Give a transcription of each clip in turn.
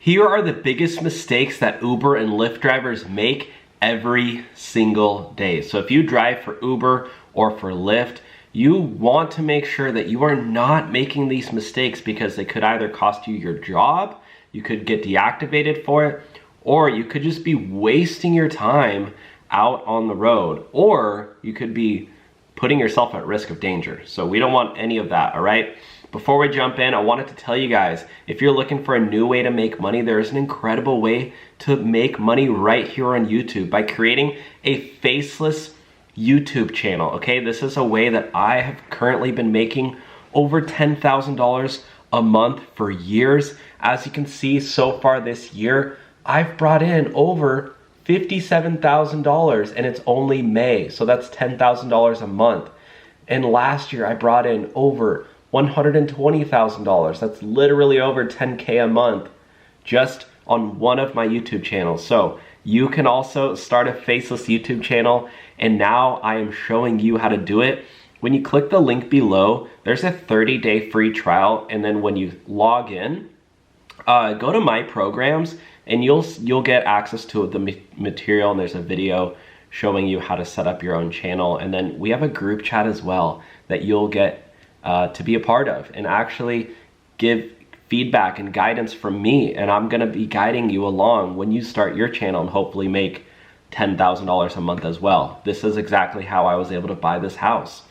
Here are the biggest mistakes that Uber and Lyft drivers make every single day. So if you drive for Uber or for Lyft, you want to make sure that you are not making these mistakes because they could either cost you your job, you could get deactivated for it, or you could just be wasting your time out on the road, or you could be putting yourself at risk of danger. So we don't want any of that, all right? Before we jump in, I wanted to tell you guys, if you're looking for a new way to make money, there is an incredible way to make money right here on YouTube by creating a faceless YouTube channel, okay? This is a way that I have currently been making over $10,000 a month for years. As you can see, so far this year, I've brought in over $57,000 and it's only May, so that's $10,000 a month. And last year I brought in over $120,000. That's literally over 10K a month just on one of my YouTube channels. So you can also start a faceless YouTube channel, and now I am showing you how to do it. When you click the link below, there's a 30-day free trial, and then when you log in, go to my programs and you'll get access to the material, and there's a video showing you how to set up your own channel. And then we have a group chat as well that you'll get to be a part of and actually give feedback and guidance from me, and I'm gonna be guiding you along when you start your channel and hopefully make $10,000 a month as well. This is exactly how I was able to buy this house,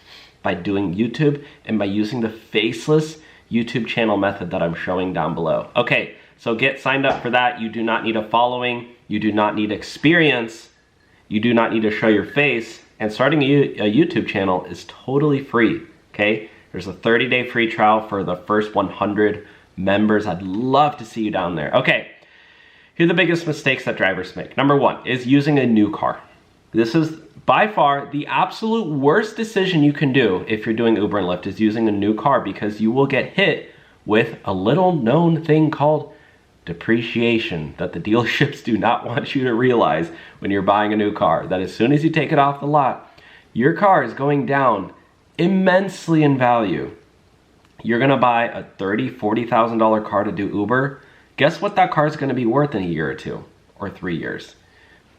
by doing YouTube and by using the faceless YouTube channel method that I'm showing down below. Okay, so get signed up for that. You do not need a following, you do not need experience, you do not need to show your face, and starting a YouTube channel is totally free, okay? There's a 30-day free trial for the first 100 members. I'd love to see you down there. Okay, here are the biggest mistakes that drivers make. Number one is using a new car. This is by far the absolute worst decision you can do if you're doing Uber and Lyft, is using a new car, because you will get hit with a little known thing called depreciation that the dealerships do not want you to realize when you're buying a new car. That as soon as you take it off the lot, your car is going down immensely in value. You're gonna buy a $30,000, $40,000 car to do Uber. Guess what that car is gonna be worth in a year or 2 or 3 years?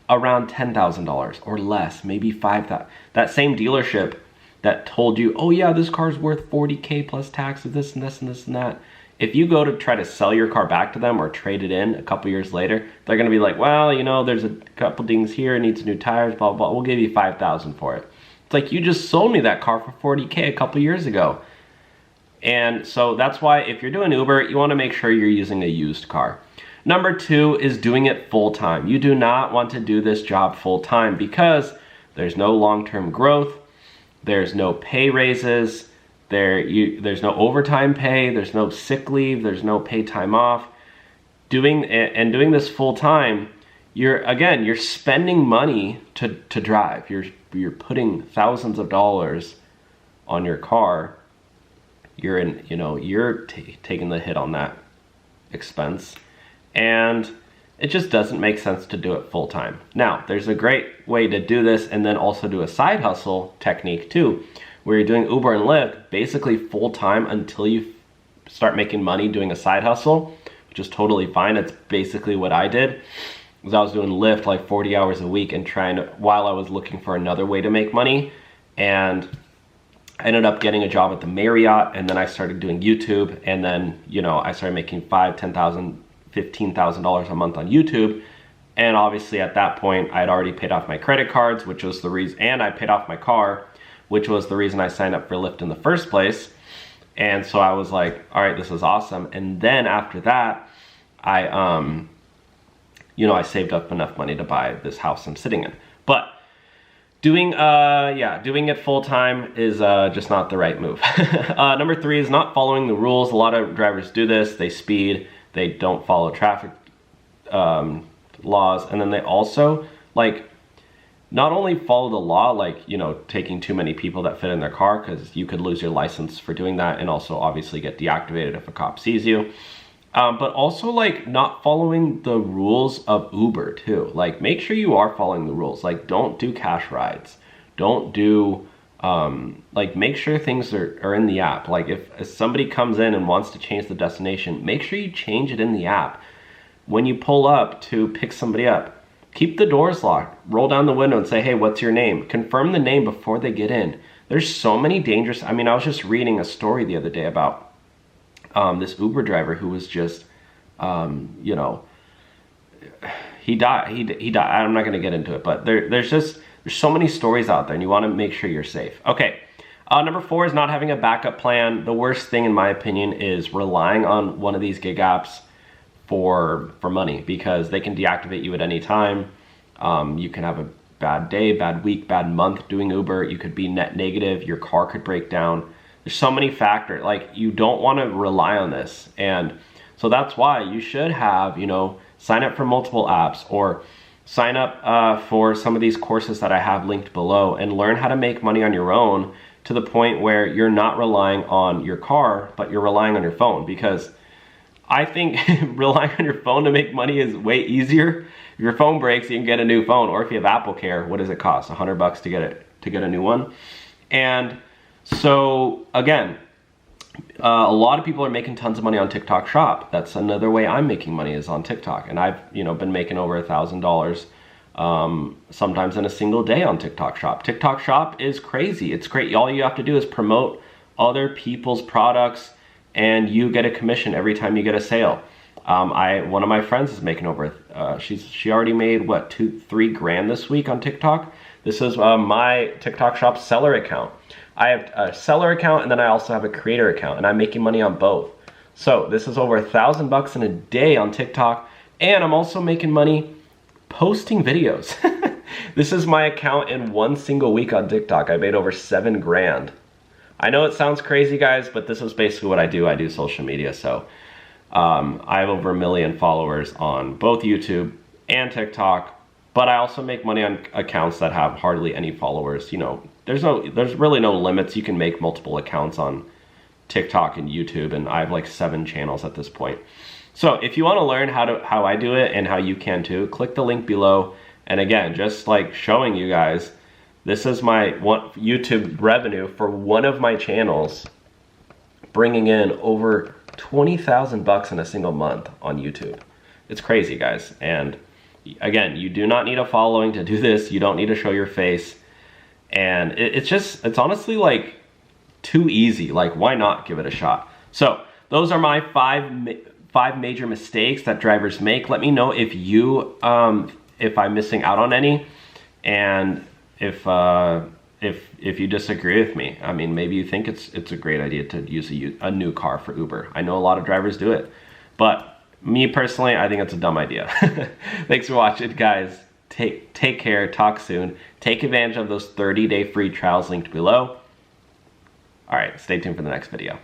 Around $10,000 or less, maybe $5,000. That same dealership that told you, oh yeah, this car's worth 40K plus taxes, this and this and this and that. If you go to try to sell your car back to them or trade it in a couple years later, they're gonna be like, well, you know, there's a couple dings here, it needs new tires, blah, blah, we'll give you $5,000 for it. It's like, you just sold me that car for 40K a couple years ago. And so that's why if you're doing Uber, you want to make sure you're using a used car. Number two is doing it full-time. You do not want to do this job full-time because there's no long-term growth, there's no pay raises, there's no overtime pay, there's no sick leave, there's no paid time off. Doing this full-time, you're spending money to drive. You're putting thousands of dollars on your car. You're taking the hit on that expense, and it just doesn't make sense to do it full time. Now, there's a great way to do this and then also do a side hustle technique too, where you're doing Uber and Lyft basically full time until you start making money doing a side hustle, which is totally fine. It's basically what I did. I was doing Lyft like 40 hours a week and while I was looking for another way to make money, and I ended up getting a job at the Marriott, and then I started doing YouTube, and then, I started making $5,000, $10,000, $15,000 a month on YouTube. And obviously at that point, I had already paid off my credit cards, which was the reason, and I paid off my car, which was the reason I signed up for Lyft in the first place. And so I was like, all right, this is awesome. And then after that, I saved up enough money to buy this house I'm sitting in. But doing it full time is just not the right move. Number three is not following the rules. A lot of drivers do this. They speed, they don't follow traffic laws, and then they also not only follow the law, taking too many people that fit in their car, because you could lose your license for doing that, and also obviously get deactivated if a cop sees you. But also not following the rules of Uber too. Make sure you are following the rules. Don't do cash rides. Don't do, make sure things are in the app. If somebody comes in and wants to change the destination, make sure you change it in the app. when you pull up to pick somebody up, keep the doors locked. Roll down the window and say, hey, what's your name? Confirm the name before they get in. There's so many dangerous, I mean, I was just reading a story the other day about this Uber driver who was just, you know, he died. He died. I'm not going to get into it, but there's so many stories out there, and you want to make sure you're safe. Okay. Number 4 is not having a backup plan. The worst thing, in my opinion, is relying on one of these gig apps for money, because they can deactivate you at any time. You can have a bad day, bad week, bad month doing Uber. You could be net negative. Your car could break down. There's so many factors. Like, you don't want to rely on this. And so that's why you should have, you know, sign up for multiple apps, or sign up for some of these courses that I have linked below, and learn how to make money on your own, to the point where you're not relying on your car, but you're relying on your phone. Because I think relying on your phone to make money is way easier. If your phone breaks, you can get a new phone. Or if you have Apple Care, what does it cost? $100 to get a new one. And so again, a lot of people are making tons of money on TikTok Shop. That's another way I'm making money, is on TikTok. And I've, you know, been making over $1,000 sometimes in a single day on TikTok Shop. TikTok Shop is crazy. It's great. All you have to do is promote other people's products, and you get a commission every time you get a sale. One of my friends is making over, she already made what, 2-3 grand this week on TikTok. This is my TikTok Shop seller account. I have a seller account, and then I also have a creator account, and I'm making money on both. So this is over $1,000 in a day on TikTok, and I'm also making money posting videos. This is my account in one single week on TikTok. I made over 7 grand. I know it sounds crazy, guys, but this is basically what I do. I do social media. So I have over 1 million followers on both YouTube and TikTok, but I also make money on accounts that have hardly any followers. You know, there's really no limits. You can make multiple accounts on TikTok and YouTube, and I have like 7 channels at this point. So if you want to learn how I do it, and how you can too, click the link below. And again, just like showing you guys, this is my YouTube revenue for one of my channels, bringing in over $20,000 in a single month on YouTube. It's crazy, guys. And again, you do not need a following to do this. You don't need to show your face. And it's honestly like too easy. Like, why not give it a shot? So those are my 5 major mistakes that drivers make. Let me know if you, if I'm missing out on any, and if you disagree with me. I mean, maybe you think it's a great idea to use a new car for Uber. I know a lot of drivers do it, but me personally, I think it's a dumb idea. Thanks for watching, guys. Take care. Talk soon. Take advantage of those 30-day free trials linked below. All right, stay tuned for the next video.